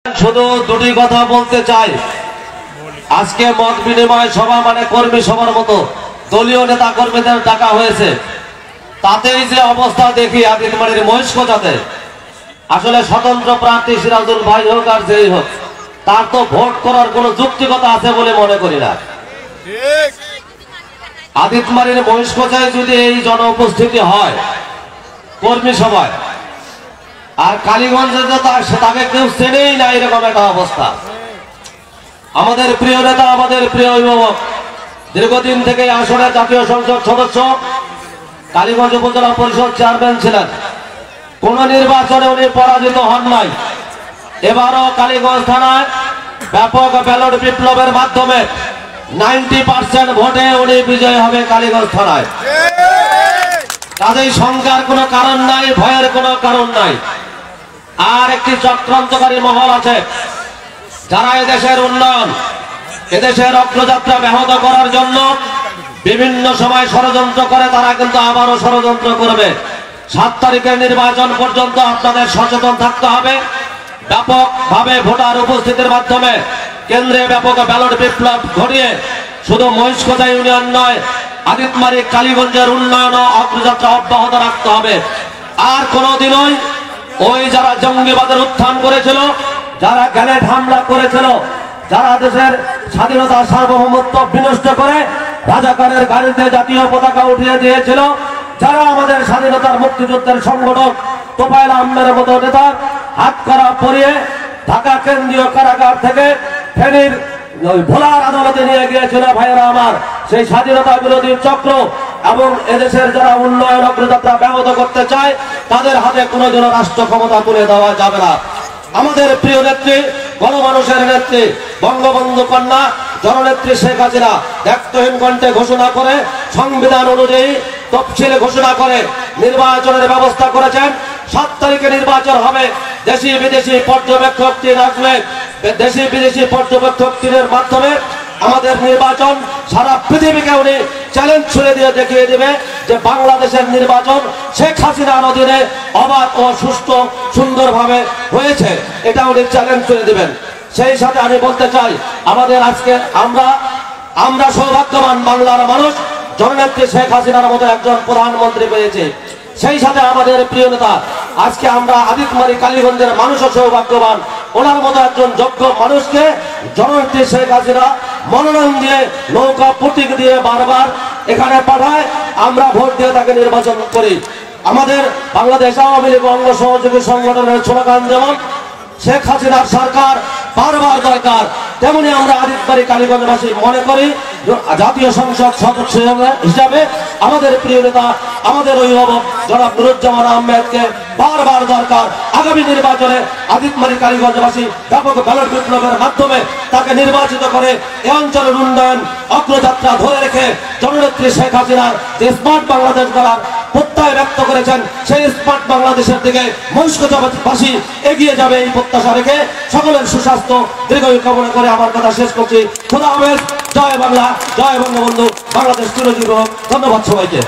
শুধু দুটি কথা বলতে চাই। আজকে মত বিনিময় সভা মানে কর্মী সভার মতো দলীয় নেতা কর্মীদের ডাকা হয়েছে, তাতেই যে অবস্থা দেখি আদিতমারির মহিষকোচাতে, আসলে স্বতন্ত্র প্রার্থী সিরাজুল ভাই হোক আর যেই হোক, তার তো ভোট করার কোন যুক্তিকতা আছে বলে মনে করি না। আদিতমারির মহিষকোচায় যদি এই জন উপস্থিতি হয় কর্মী সভায়, আর কালীগঞ্জে তাকে কেউ চেনেই না, এরকম একটা অবস্থা। আমাদের প্রিয় নেতা, আমাদের প্রিয় অভিভাবক, দীর্ঘদিন থেকে আসলে জাতীয় সংসদ সদস্য, কালীগঞ্জ উপজেলা পরিষদ চেয়ারম্যান ছিলেন। কোন নির্বাচনে উনি পরাজিত হন নাই। এবারও কালীগঞ্জ থানায় ব্যাপক ব্যালট বিপ্লবের মাধ্যমে 90% ভোটে উনি বিজয়ী হবে কালীগঞ্জ থানায়। কাজেই শঙ্কার কোনো কারণ নাই, ভয়ের কোনো কারণ নাই। আর একটি চক্রান্তকারী মহল আছে, যারা এদেশের উন্নয়ন, এদেশের অগ্রযাত্রা ব্যাহত করার জন্য বিভিন্ন সময় ষড়যন্ত্র করে। তারা কিন্তু আবারও ষড়যন্ত্র করবে। 7 তারিখের নির্বাচন পর্যন্ত আপনাদের সচেতন থাকতে হবে। ব্যাপকভাবে ভোটার উপস্থিতির মাধ্যমে কেন্দ্রে ব্যাপক ব্যালট বিপ্লব ঘটিয়ে শুধু মহিষকোচা ইউনিয়ন নয়, আদিতমারি কালীগঞ্জের উন্নয়ন ও অগ্রযাত্রা অব্যাহত রাখতে হবে। আর কোনোদিনই ওই যারা জঙ্গিবাদের উত্থান করেছিল, যারা গ্যানেট হামলা করেছিল, যারা দেশের স্বাধীনতা সার্বভৌমত্ব বিনষ্ট করে রাজাকারের গাড়িতে জাতীয় পতাকা উঠিয়ে দিয়েছিল, যারা আমাদের স্বাধীনতার মুক্তিযুদ্ধের সংগঠক তোফায়েল আহমেদের মতো নেতার হাত করা পরিয়ে ঢাকা কেন্দ্রীয় কারাগার থেকে ফেনীর ভোলার আদালতে নিয়ে গিয়েছিল ভাইয়েরা আমার, সেই স্বাধীনতা বিরোধী চক্র এবং এদেশের যারা উন্নয়ন অগ্রযাত্রা ব্যাহত করতে চায়, তাদের হাতে কোনোদিনও রাষ্ট্র ক্ষমতা তুলে দেওয়া যাবে না। আমাদের প্রিয় নেত্রী, গণমানুষের নেত্রী, বঙ্গবন্ধু কন্যা জননেত্রী শেখ হাসিনা দায়িত্বহীন কণ্ঠে ঘোষণা করে, সংবিধান অনুযায়ী তফসিল ঘোষণা করে নির্বাচনের ব্যবস্থা করেছেন। 7 তারিখে নির্বাচন হবে। দেশি বিদেশি পর্যবেক্ষক টিম আসবে। দেশি বিদেশি পর্যবেক্ষক টিমের মাধ্যমে আমাদের নির্বাচন সারা পৃথিবীকে উনি চ্যালেঞ্জ ছুড়ে দিয়ে দেখিয়ে দেবে যে বাংলাদেশের নির্বাচন শেখ হাসিনার অধীনে অবাধ ও সুষ্ঠু সুন্দরভাবে হয়েছে, এটা উনি চ্যালেঞ্জ ছুড়ে দেবেন। সেই সাথে আমি বলতে চাই, আমাদের আজকে আমরা সৌভাগ্যবান বাংলার মানুষ জননেত্রী শেখ হাসিনার মতো একজন প্রধানমন্ত্রী পেয়েছে। সেই সাথে আমাদের প্রিয় নেতা, আজকে আমরা আদিতমারি কালীগঞ্জের মানুষও সৌভাগ্যবান, ওনার মতো একজন যোগ্য মানুষকে জননেত্রী শেখ হাসিনা মনোনয়ন দিয়ে, নৌকা প্রতীক দিয়ে বারবার এখানে পাঠায়। আমরা ভোট দিয়ে তাকে নির্বাচন করি। আমাদের বাংলাদেশ আওয়ামী লীগ অঙ্গ সহযোগী সংগঠনের স্লোগান যেমন শেখ হাসিনার সরকার বারবার দরকার, তেমনি আমরা আদিতমারি কালীগঞ্জবাসী মনে করি জাতীয় সংসদ সদস্য হিসাবে আমাদের প্রিয় নেতা, আমাদের অভিভাবক জনাব নুরুজ্জামান আহমেদকে বারবার দরকার। আগামী নির্বাচনে আদিতমারি কালীগঞ্জবাসী ব্যাপক ব্যালট বিপ্লবের মাধ্যমে তাকে নির্বাচিত করে এ অঞ্চলের উন্নয়ন অগ্রযাত্রা ধরে রেখে জননেত্রী শেখ হাসিনার যে স্মার্ট বাংলাদেশ গড়ার প্রত্যয় ব্যক্ত করেছেন, সেই স্মার্ট বাংলাদেশের দিকে মহিষকোচাবাসী এগিয়ে যাবে এই প্রত্যাশা রেখে সকলের সুস্বাস্থ্য দীর্ঘায়ু কামনা করে আমার কথা শেষ করছি। খোদা হাফেজ। জয় বাংলা, জয় বঙ্গবন্ধু, বাংলাদেশ চিরজীবী হোক। ধন্যবাদ সবাইকে।